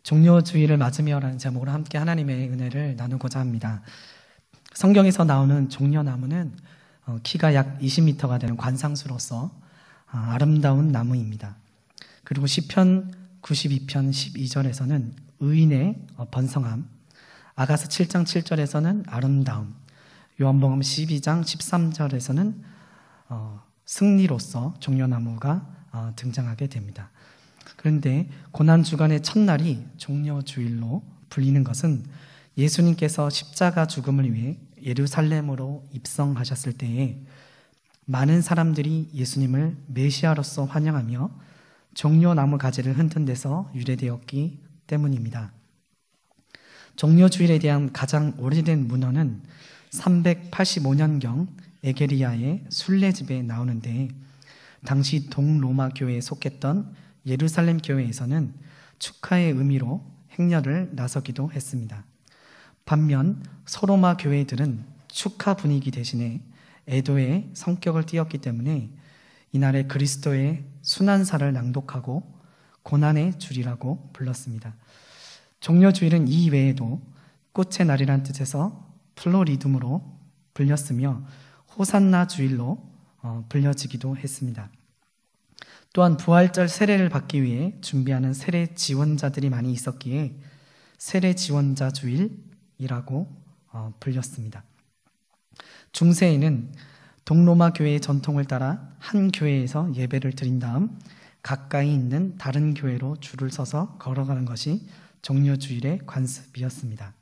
종려주의를 맞으며라는 제목으로 함께 하나님의 은혜를 나누고자 합니다. 성경에서 나오는 종려나무는 키가 약 20m가 되는 관상수로서 아름다운 나무입니다. 그리고 시편 92편 12절에서는 의인의 번성함, 아가서 7장 7절에서는 아름다움, 요한복음 12장 13절에서는 승리로서 종려나무가 등장하게 됩니다. 그런데 고난주간의 첫날이 종려주일로 불리는 것은 예수님께서 십자가 죽음을 위해 예루살렘으로 입성하셨을 때에 많은 사람들이 예수님을 메시아로서 환영하며 종려나무 가지를 흔든 데서 유래되었기 때문입니다. 종려주일에 대한 가장 오래된 문헌은 385년경 에게리아의 순례집에 나오는데, 당시 동로마 교회에 속했던 예루살렘 교회에서는 축하의 의미로 행렬을 나서기도 했습니다. 반면 소로마 교회들은 축하 분위기 대신에 애도의 성격을 띠었기 때문에 이날에 그리스도의 순환사를 낭독하고 고난의 주일이라고 불렀습니다. 종려주일은 이 외에도 꽃의 날이란 뜻에서 플로리둠으로 불렸으며 호산나 주일로 불려지기도 했습니다. 또한 부활절 세례를 받기 위해 준비하는 세례 지원자들이 많이 있었기에 세례 지원자 주일이라고 불렸습니다. 중세에는 동로마 교회의 전통을 따라 한 교회에서 예배를 드린 다음 가까이 있는 다른 교회로 줄을 서서 걸어가는 것이 종려주일의 관습이었습니다.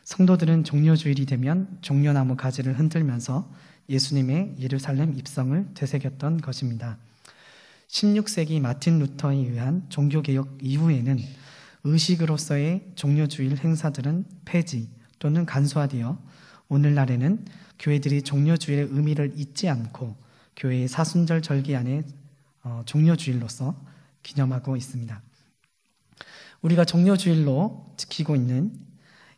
성도들은 종려주일이 되면 종려나무 가지를 흔들면서 예수님의 예루살렘 입성을 되새겼던 것입니다. 16세기 마틴 루터에 의한 종교개혁 이후에는 의식으로서의 종려주일 행사들은 폐지 또는 간소화되어 오늘날에는 교회들이 종려주일의 의미를 잊지 않고 교회의 사순절 절기 안에 종려주일로서 기념하고 있습니다. 우리가 종려주일로 지키고 있는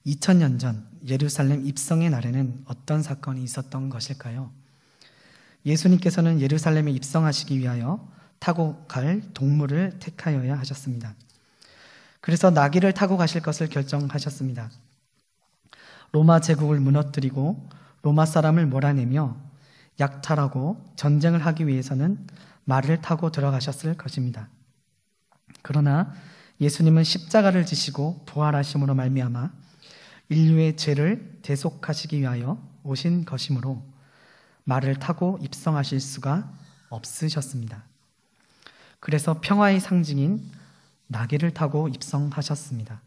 2000년 전 예루살렘 입성의 날에는 어떤 사건이 있었던 것일까요? 예수님께서는 예루살렘에 입성하시기 위하여 타고 갈 동물을 택하여야 하셨습니다. 그래서 나귀를 타고 가실 것을 결정하셨습니다. 로마 제국을 무너뜨리고 로마 사람을 몰아내며 약탈하고 전쟁을 하기 위해서는 말을 타고 들어가셨을 것입니다. 그러나 예수님은 십자가를 지시고 부활하심으로 말미암아 인류의 죄를 대속하시기 위하여 오신 것이므로 말을 타고 입성하실 수가 없으셨습니다. 그래서 평화의 상징인 나귀를 타고 입성하셨습니다.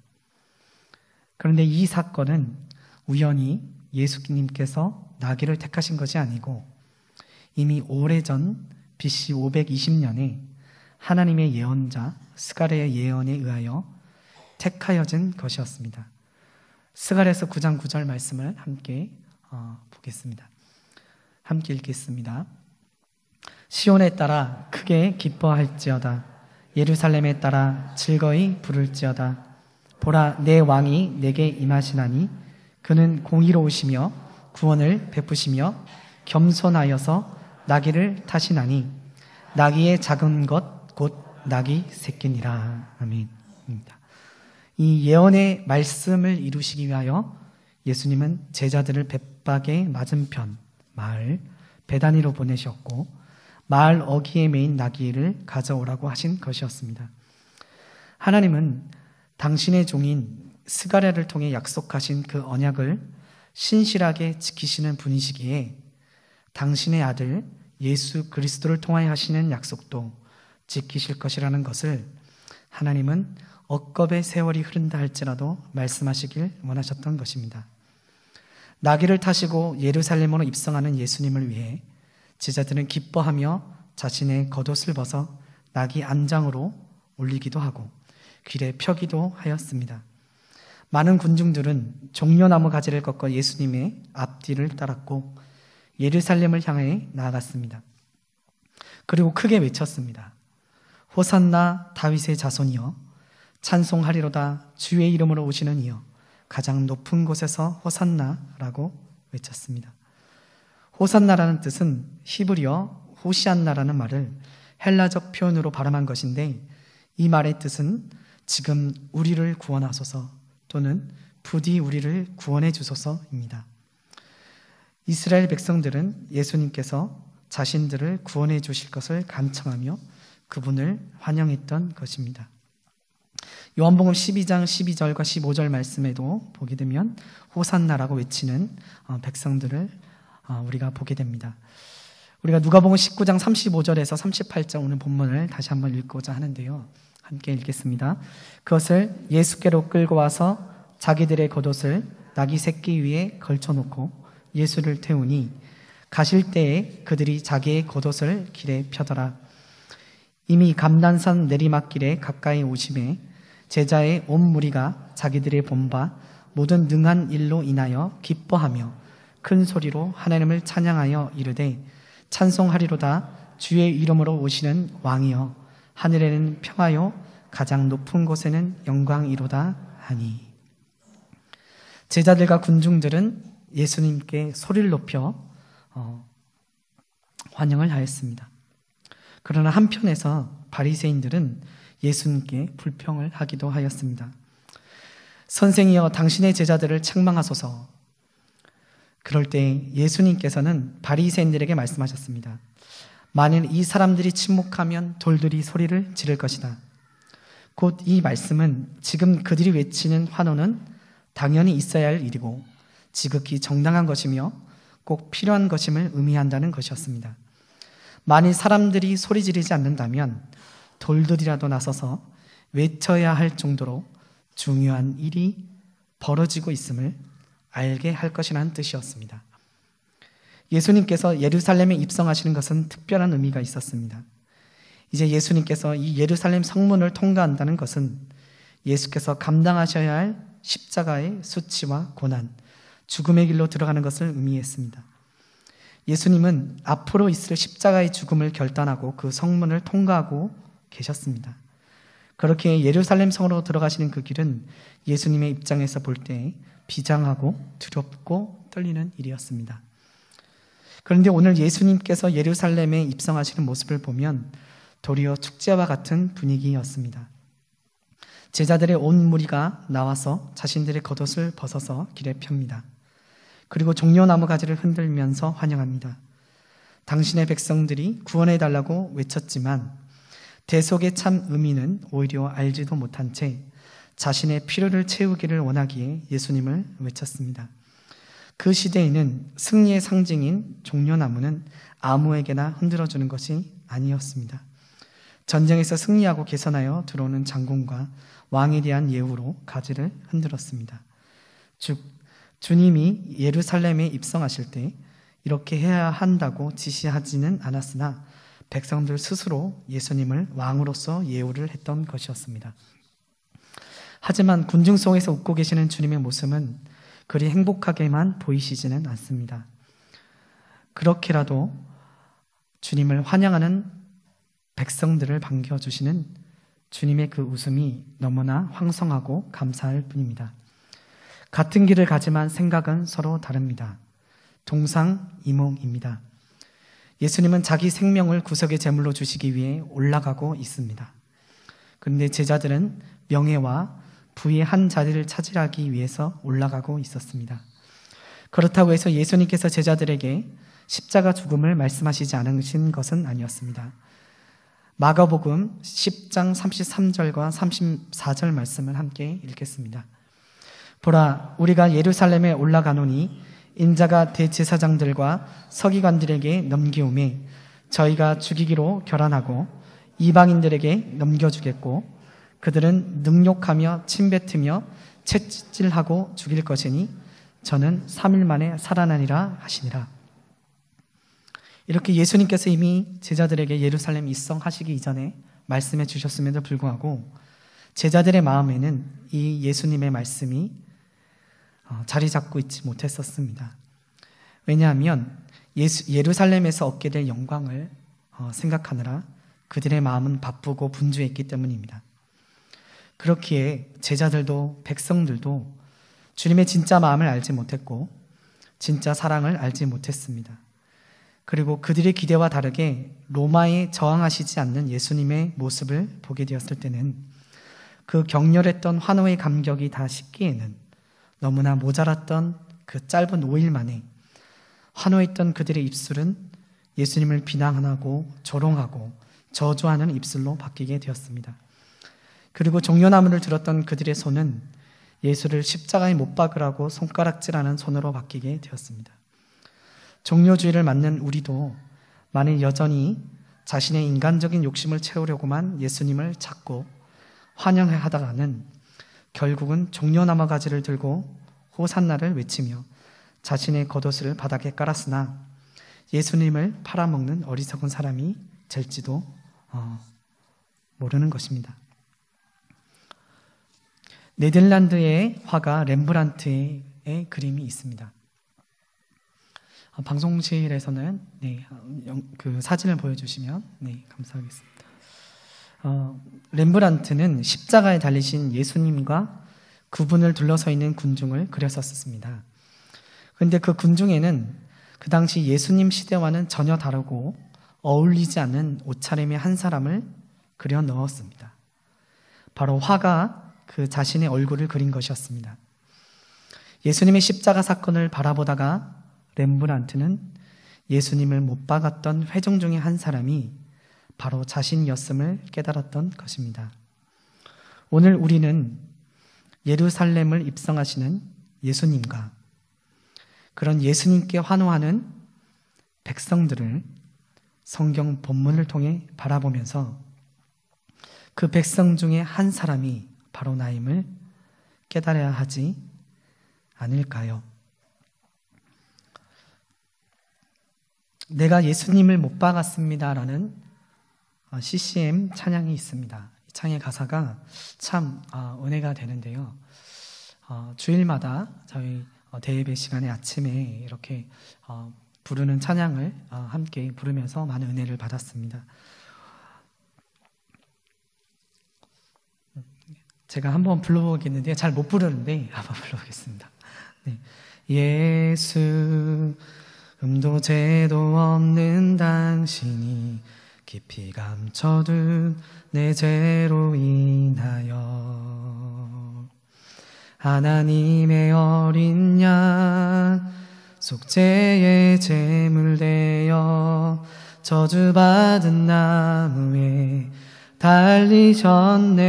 그런데 이 사건은 우연히 예수님께서 나귀를 택하신 것이 아니고 이미 오래전 BC 520년에 하나님의 예언자 스가랴의 예언에 의하여 택하여진 것이었습니다. 스가랴서 9장 9절 말씀을 함께 보겠습니다. 함께 읽겠습니다. 시온에 따라 크게 기뻐할지어다. 예루살렘에 따라 즐거이 부를지어다. 보라, 내 왕이 내게 임하시나니 그는 공의로우시며 구원을 베푸시며 겸손하여서 나귀를 타시나니 나귀의 작은 것 곧 나귀 새끼니라. 아멘입니다. 이 예언의 말씀을 이루시기 위하여 예수님은 제자들을 벳박의 맞은편 마을 베다니로 보내셨고 마을 어귀에 매인 나귀를 가져오라고 하신 것이었습니다. 하나님은 당신의 종인 스가랴를 통해 약속하신 그 언약을 신실하게 지키시는 분이시기에 당신의 아들 예수 그리스도를 통하여 하시는 약속도 지키실 것이라는 것을 하나님은 억겁의 세월이 흐른다 할지라도 말씀하시길 원하셨던 것입니다. 나귀를 타시고 예루살렘으로 입성하는 예수님을 위해 제자들은 기뻐하며 자신의 겉옷을 벗어 나귀 안장으로 올리기도 하고 길에 펴기도 하였습니다. 많은 군중들은 종려나무 가지를 꺾어 예수님의 앞뒤를 따랐고 예루살렘을 향해 나아갔습니다. 그리고 크게 외쳤습니다. 호산나 다윗의 자손이여, 찬송하리로다 주의 이름으로 오시는 이여, 가장 높은 곳에서 호산나라고 외쳤습니다. 호산나라는 뜻은 히브리어 호시안나라는 말을 헬라적 표현으로 발음한 것인데 이 말의 뜻은 지금 우리를 구원하소서 또는 부디 우리를 구원해 주소서입니다. 이스라엘 백성들은 예수님께서 자신들을 구원해 주실 것을 간청하며 그분을 환영했던 것입니다. 요한복음 12장 12절과 15절 말씀에도 보게 되면 호산나라고 외치는 백성들을 우리가 보게 됩니다. 우리가 누가복음 19장 35절에서 38절 오늘 본문을 다시 한번 읽고자 하는데요. 함께 읽겠습니다. 그것을 예수께로 끌고 와서 자기들의 겉옷을 나귀 새끼 위에 걸쳐놓고 예수를 태우니 가실 때에 그들이 자기의 겉옷을 길에 펴더라. 이미 감난산 내리막길에 가까이 오심에 제자의 온 무리가 자기들의 본바 모든 능한 일로 인하여 기뻐하며 큰 소리로 하나님을 찬양하여 이르되 찬송하리로다 주의 이름으로 오시는 왕이여 하늘에는 평화요 가장 높은 곳에는 영광이로다 하니. 제자들과 군중들은 예수님께 소리를 높여 환영을 하였습니다. 그러나 한편에서 바리새인들은 예수님께 불평을 하기도 하였습니다. 선생이여 당신의 제자들을 책망하소서. 그럴 때 예수님께서는 바리새인들에게 말씀하셨습니다. 만일 이 사람들이 침묵하면 돌들이 소리를 지를 것이다. 곧 이 말씀은 지금 그들이 외치는 환호는 당연히 있어야 할 일이고 지극히 정당한 것이며 꼭 필요한 것임을 의미한다는 것이었습니다. 만일 사람들이 소리 지르지 않는다면 돌들이라도 나서서 외쳐야 할 정도로 중요한 일이 벌어지고 있음을 알게 할 것이라는 뜻이었습니다. 예수님께서 예루살렘에 입성하시는 것은 특별한 의미가 있었습니다. 이제 예수님께서 이 예루살렘 성문을 통과한다는 것은 예수께서 감당하셔야 할 십자가의 수치와 고난, 죽음의 길로 들어가는 것을 의미했습니다. 예수님은 앞으로 있을 십자가의 죽음을 결단하고 그 성문을 통과하고 계셨습니다. 그렇게 예루살렘 성으로 들어가시는 그 길은 예수님의 입장에서 볼 때 비장하고 두렵고 떨리는 일이었습니다. 그런데 오늘 예수님께서 예루살렘에 입성하시는 모습을 보면 도리어 축제와 같은 분위기였습니다. 제자들의 온 무리가 나와서 자신들의 겉옷을 벗어서 길에 펴니다. 그리고 종려나무 가지를 흔들면서 환영합니다. 당신의 백성들이 구원해달라고 외쳤지만 대속의 참 의미는 오히려 알지도 못한 채 자신의 필요를 채우기를 원하기에 예수님을 외쳤습니다. 그 시대에는 승리의 상징인 종려나무는 아무에게나 흔들어주는 것이 아니었습니다. 전쟁에서 승리하고 개선하여 들어오는 장군과 왕에 대한 예우로 가지를 흔들었습니다. 즉 주님이 예루살렘에 입성하실 때 이렇게 해야 한다고 지시하지는 않았으나 백성들 스스로 예수님을 왕으로서 예우를 했던 것이었습니다. 하지만 군중 속에서 웃고 계시는 주님의 모습은 그리 행복하게만 보이시지는 않습니다. 그렇게라도 주님을 환영하는 백성들을 반겨주시는 주님의 그 웃음이 너무나 황송하고 감사할 뿐입니다. 같은 길을 가지만 생각은 서로 다릅니다. 동상이몽입니다. 예수님은 자기 생명을 구속의 제물로 주시기 위해 올라가고 있습니다. 그런데 제자들은 명예와 부의 한 자리를 차지하기 위해서 올라가고 있었습니다. 그렇다고 해서 예수님께서 제자들에게 십자가 죽음을 말씀하시지 않으신 것은 아니었습니다. 마가복음 10장 33절과 34절 말씀을 함께 읽겠습니다. 보라, 우리가 예루살렘에 올라가노니 인자가 대제사장들과 서기관들에게 넘기오매 저희가 죽이기로 결단하고 이방인들에게 넘겨주겠고 그들은 능욕하며 침뱉으며 채찍질하고 죽일 것이니 저는 3일 만에 살아나리라 하시니라. 이렇게 예수님께서 이미 제자들에게 예루살렘 입성하시기 이전에 말씀해 주셨음에도 불구하고 제자들의 마음에는 이 예수님의 말씀이 자리 잡고 있지 못했었습니다. 왜냐하면 예루살렘에서 얻게 될 영광을 생각하느라 그들의 마음은 바쁘고 분주했기 때문입니다. 그렇기에 제자들도 백성들도 주님의 진짜 마음을 알지 못했고 진짜 사랑을 알지 못했습니다. 그리고 그들의 기대와 다르게 로마에 저항하시지 않는 예수님의 모습을 보게 되었을 때는 그 격렬했던 환호의 감격이 다 식기에는 너무나 모자랐던 그 짧은 5일 만에 환호했던 그들의 입술은 예수님을 비난하고 조롱하고 저주하는 입술로 바뀌게 되었습니다. 그리고 종려나무를 들었던 그들의 손은 예수를 십자가에 못 박으라고 손가락질하는 손으로 바뀌게 되었습니다. 종려주의를 맞는 우리도 만일 여전히 자신의 인간적인 욕심을 채우려고만 예수님을 찾고 환영하다가는 결국은 종려나무 가지를 들고 호산나를 외치며 자신의 겉옷을 바닥에 깔았으나 예수님을 팔아먹는 어리석은 사람이 될지도 모르는 것입니다. 네덜란드의 화가 렘브란트의 그림이 있습니다. 방송실에서는 그 사진을 보여주시면 감사하겠습니다. 렘브란트는 십자가에 달리신 예수님과 그분을 둘러서 있는 군중을 그렸었습니다. 그런데 그 군중에는 그 당시 예수님 시대와는 전혀 다르고 어울리지 않는 옷차림의 한 사람을 그려 넣었습니다. 바로 화가 그 자신의 얼굴을 그린 것이었습니다. 예수님의 십자가 사건을 바라보다가 렘브란트는 예수님을 못 박았던 회중 중에 한 사람이 바로 자신이었음을 깨달았던 것입니다. 오늘 우리는 예루살렘을 입성하시는 예수님과 그런 예수님께 환호하는 백성들을 성경 본문을 통해 바라보면서 그 백성 중에 한 사람이 바로 나임을 깨달아야 하지 않을까요? 내가 예수님을 못 박았습니다라는 CCM 찬양이 있습니다. 이 찬양의 가사가 참 은혜가 되는데요. 주일마다 저희 대예배 시간에 아침에 이렇게 부르는 찬양을 함께 부르면서 많은 은혜를 받았습니다. 제가 한번 불러보겠는데 잘 못 부르는데 한번 불러보겠습니다. 예수 음도 죄도 없는 당신이 깊이 감춰둔 내 죄로 인하여 하나님의 어린 양 속죄의 제물 되어 저주받은 나무에 달리셨네.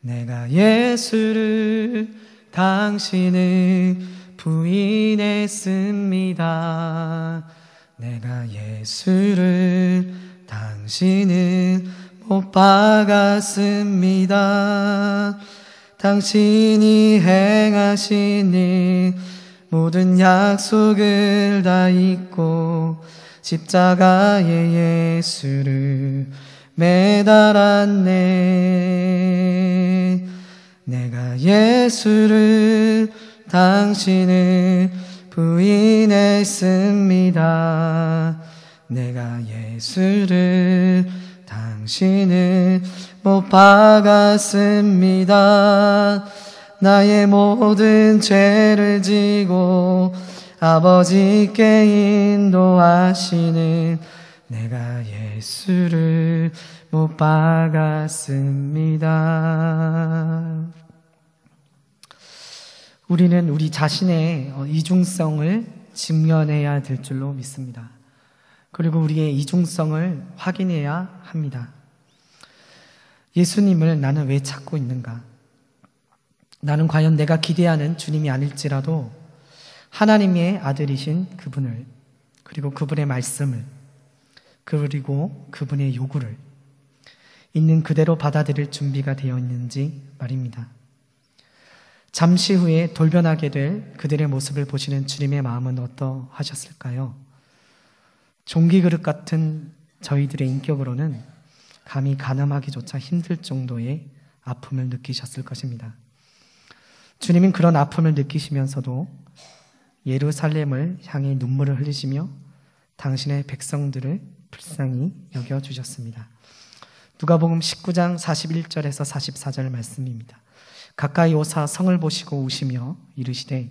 내가 예수를 당신을 부인했습니다. 내가 예수를 당신을 못 박았습니다. 당신이 행하신 일 모든 약속을 다 잊고 십자가에 예수를 매달았네. 내가 예수를 당신을 부인했습니다. 내가 예수를 당신을 못 박았습니다. 나의 모든 죄를 지고 아버지께 인도하시는 내가 예수를 못 박았습니다. 우리는 우리 자신의 이중성을 직면해야 될 줄로 믿습니다. 그리고 우리의 이중성을 확인해야 합니다. 예수님을 나는 왜 찾고 있는가? 나는 과연 내가 기대하는 주님이 아닐지라도 하나님의 아들이신 그분을, 그리고 그분의 말씀을, 그리고 그분의 요구를 있는 그대로 받아들일 준비가 되어 있는지 말입니다. 잠시 후에 돌변하게 될 그들의 모습을 보시는 주님의 마음은 어떠하셨을까요? 종기그릇 같은 저희들의 인격으로는 감히 가늠하기조차 힘들 정도의 아픔을 느끼셨을 것입니다. 주님은 그런 아픔을 느끼시면서도 예루살렘을 향해 눈물을 흘리시며 당신의 백성들을 불쌍히 여겨주셨습니다. 누가복음 19장 41절에서 44절 말씀입니다. 가까이 오사 성을 보시고 우시며 이르시되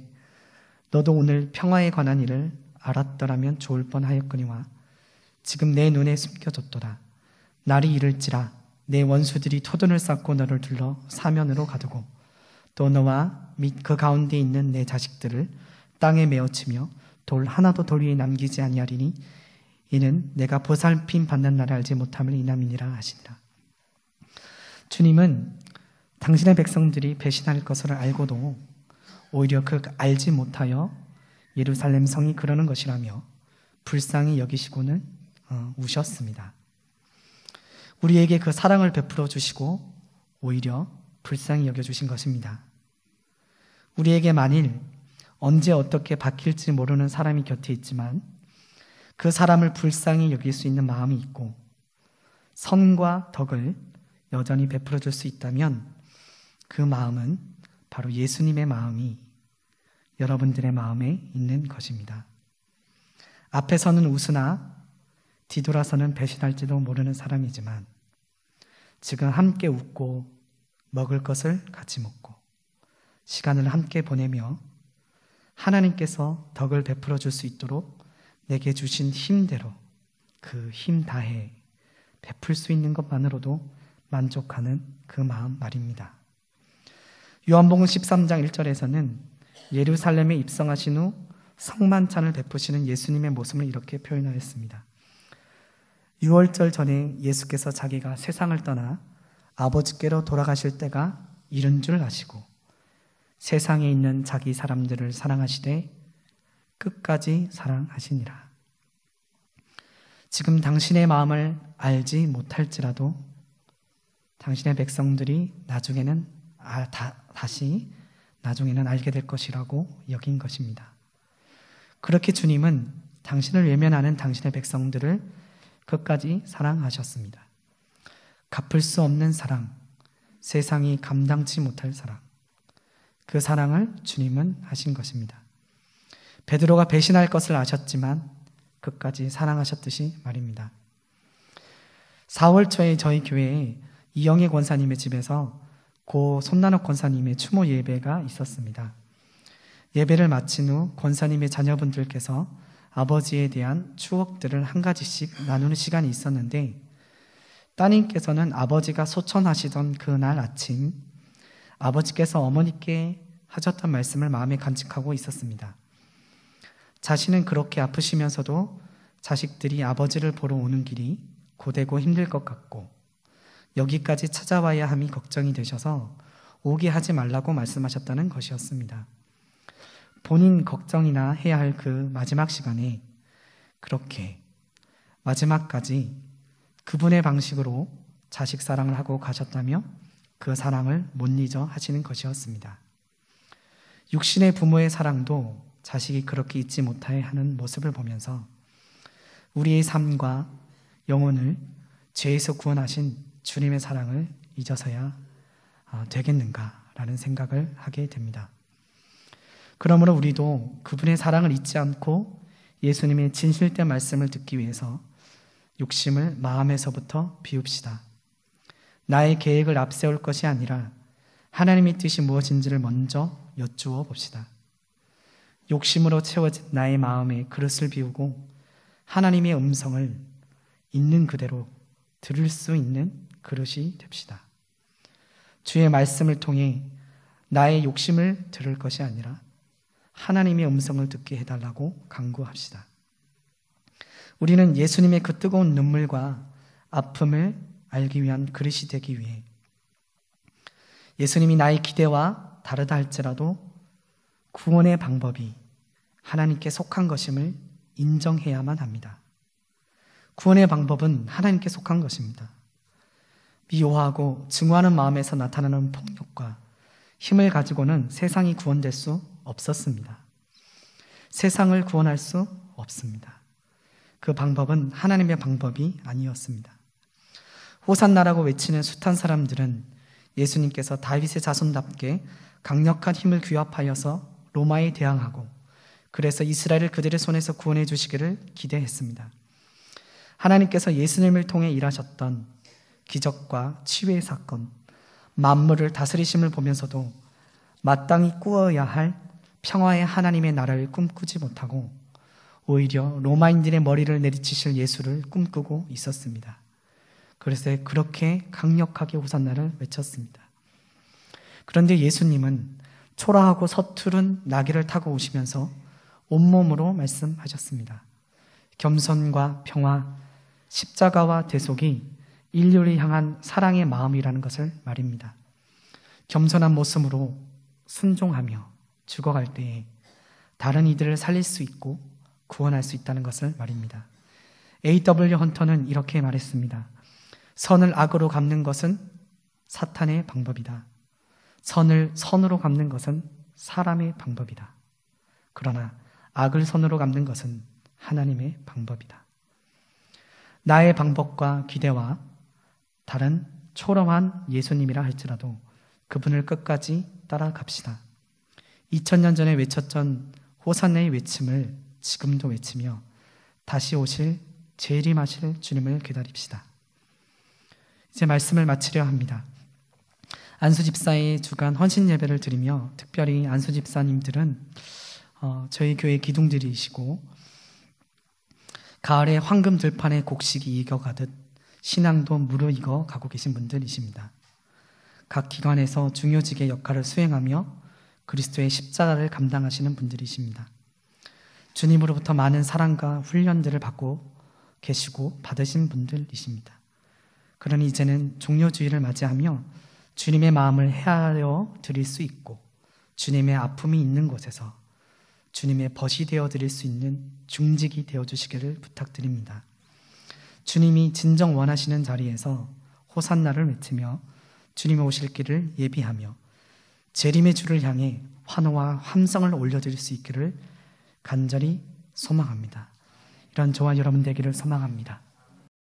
너도 오늘 평화에 관한 일을 알았더라면 좋을 뻔하였거니와 지금 내 눈에 숨겨졌도다. 날이 이를지라 내 원수들이 토둔을 쌓고 너를 둘러 사면으로 가두고 또 너와 및 그 가운데 있는 내 자식들을 땅에 메어치며 돌 하나도 돌 위에 남기지 아니하리니 이는 내가 보살핌 받는 날을 알지 못함을 인함이니라 하시니라. 주님은 당신의 백성들이 배신할 것을 알고도 오히려 그 알지 못하여 예루살렘 성이 그러는 것이라며 불쌍히 여기시고는 우셨습니다. 우리에게 그 사랑을 베풀어 주시고 오히려 불쌍히 여겨주신 것입니다. 우리에게 만일 언제 어떻게 바뀔지 모르는 사람이 곁에 있지만 그 사람을 불쌍히 여길 수 있는 마음이 있고 선과 덕을 여전히 베풀어 줄 수 있다면 그 마음은 바로 예수님의 마음이 여러분들의 마음에 있는 것입니다. 앞에서는 웃으나 뒤돌아서는 배신할지도 모르는 사람이지만 지금 함께 웃고 먹을 것을 같이 먹고 시간을 함께 보내며 하나님께서 덕을 베풀어 줄 수 있도록 내게 주신 힘대로 그 힘 다해 베풀 수 있는 것만으로도 만족하는 그 마음 말입니다. 요한복음 13장 1절에서는 예루살렘에 입성하신 후 성만찬을 베푸시는 예수님의 모습을 이렇게 표현하였습니다. 6월절 전에 예수께서 자기가 세상을 떠나 아버지께로 돌아가실 때가 이른 줄 아시고 세상에 있는 자기 사람들을 사랑하시되 끝까지 사랑하시니라. 지금 당신의 마음을 알지 못할지라도 당신의 백성들이 나중에는 나중에는 알게 될 것이라고 여긴 것입니다. 그렇게 주님은 당신을 외면하는 당신의 백성들을 끝까지 사랑하셨습니다. 갚을 수 없는 사랑, 세상이 감당치 못할 사랑, 그 사랑을 주님은 하신 것입니다. 베드로가 배신할 것을 아셨지만 끝까지 사랑하셨듯이 말입니다. 4월 초에 저희 교회에 이영애 권사님의 집에서 고 손나노 권사님의 추모 예배가 있었습니다. 예배를 마친 후 권사님의 자녀분들께서 아버지에 대한 추억들을 한 가지씩 나누는 시간이 있었는데 따님께서는 아버지가 소천하시던 그날 아침 아버지께서 어머니께 하셨던 말씀을 마음에 간직하고 있었습니다. 자신은 그렇게 아프시면서도 자식들이 아버지를 보러 오는 길이 고되고 힘들 것 같고 여기까지 찾아와야 함이 걱정이 되셔서 오게 하지 말라고 말씀하셨다는 것이었습니다. 본인 걱정이나 해야 할 그 마지막 시간에 그렇게 마지막까지 그분의 방식으로 자식 사랑을 하고 가셨다며 그 사랑을 못 잊어 하시는 것이었습니다. 육신의 부모의 사랑도 자식이 그렇게 잊지 못해 하는 모습을 보면서 우리의 삶과 영혼을 죄에서 구원하신 주님의 사랑을 잊어서야 되겠는가라는 생각을 하게 됩니다. 그러므로 우리도 그분의 사랑을 잊지 않고 예수님의 진실된 말씀을 듣기 위해서 욕심을 마음에서부터 비웁시다. 나의 계획을 앞세울 것이 아니라 하나님의 뜻이 무엇인지를 먼저 여쭈어 봅시다. 욕심으로 채워진 나의 마음에 그릇을 비우고 하나님의 음성을 있는 그대로 들을 수 있는 그릇이 됩시다. 주의 말씀을 통해 나의 욕심을 들을 것이 아니라 하나님의 음성을 듣게 해달라고 간구합시다. 우리는 예수님의 그 뜨거운 눈물과 아픔을 알기 위한 그릇이 되기 위해 예수님이 나의 기대와 다르다 할지라도 구원의 방법이 하나님께 속한 것임을 인정해야만 합니다. 구원의 방법은 하나님께 속한 것입니다. 미워하고 증오하는 마음에서 나타나는 폭력과 힘을 가지고는 세상이 구원될 수 없었습니다. 세상을 구원할 수 없습니다. 그 방법은 하나님의 방법이 아니었습니다. 호산나라고 외치는 숱한 사람들은 예수님께서 다윗의 자손답게 강력한 힘을 규합하여서 로마에 대항하고 그래서 이스라엘을 그들의 손에서 구원해 주시기를 기대했습니다. 하나님께서 예수님을 통해 일하셨던 기적과 치유의 사건, 만물을 다스리심을 보면서도 마땅히 꾸어야 할 평화의 하나님의 나라를 꿈꾸지 못하고 오히려 로마인들의 머리를 내리치실 예수를 꿈꾸고 있었습니다. 그래서 그렇게 강력하게 호산나를 외쳤습니다. 그런데 예수님은 초라하고 서투른 나귀를 타고 오시면서 온몸으로 말씀하셨습니다. 겸손과 평화, 십자가와 대속이 인류를 향한 사랑의 마음이라는 것을 말입니다. 겸손한 모습으로 순종하며 죽어갈 때에 다른 이들을 살릴 수 있고 구원할 수 있다는 것을 말입니다. A.W. 헌터는 이렇게 말했습니다. 선을 악으로 갚는 것은 사탄의 방법이다. 선을 선으로 갚는 것은 사람의 방법이다. 그러나 악을 선으로 갚는 것은 하나님의 방법이다. 나의 방법과 기대와 다른 초라한 예수님이라 할지라도 그분을 끝까지 따라갑시다. 2000년 전에 외쳤던 호산나의 외침을 지금도 외치며 다시 오실 재림하실 주님을 기다립시다. 이제 말씀을 마치려 합니다. 안수집사의 주간 헌신 예배를 드리며 특별히 안수집사님들은 저희 교회 기둥들이시고 가을에 황금 들판에 곡식이 익어가듯 신앙도 무르익어 가고 계신 분들이십니다. 각 기관에서 중요직의 역할을 수행하며 그리스도의 십자가를 감당하시는 분들이십니다. 주님으로부터 많은 사랑과 훈련들을 받고 계시고 받으신 분들이십니다. 그러니 이제는 종료주의를 맞이하며 주님의 마음을 헤아려 드릴 수 있고 주님의 아픔이 있는 곳에서 주님의 벗이 되어 드릴 수 있는 중직이 되어 주시기를 부탁드립니다. 주님이 진정 원하시는 자리에서 호산나를 외치며 주님의 오실 길을 예비하며 재림의 주를 향해 환호와 함성을 올려드릴 수 있기를 간절히 소망합니다. 이런 저와 여러분 되기를 소망합니다.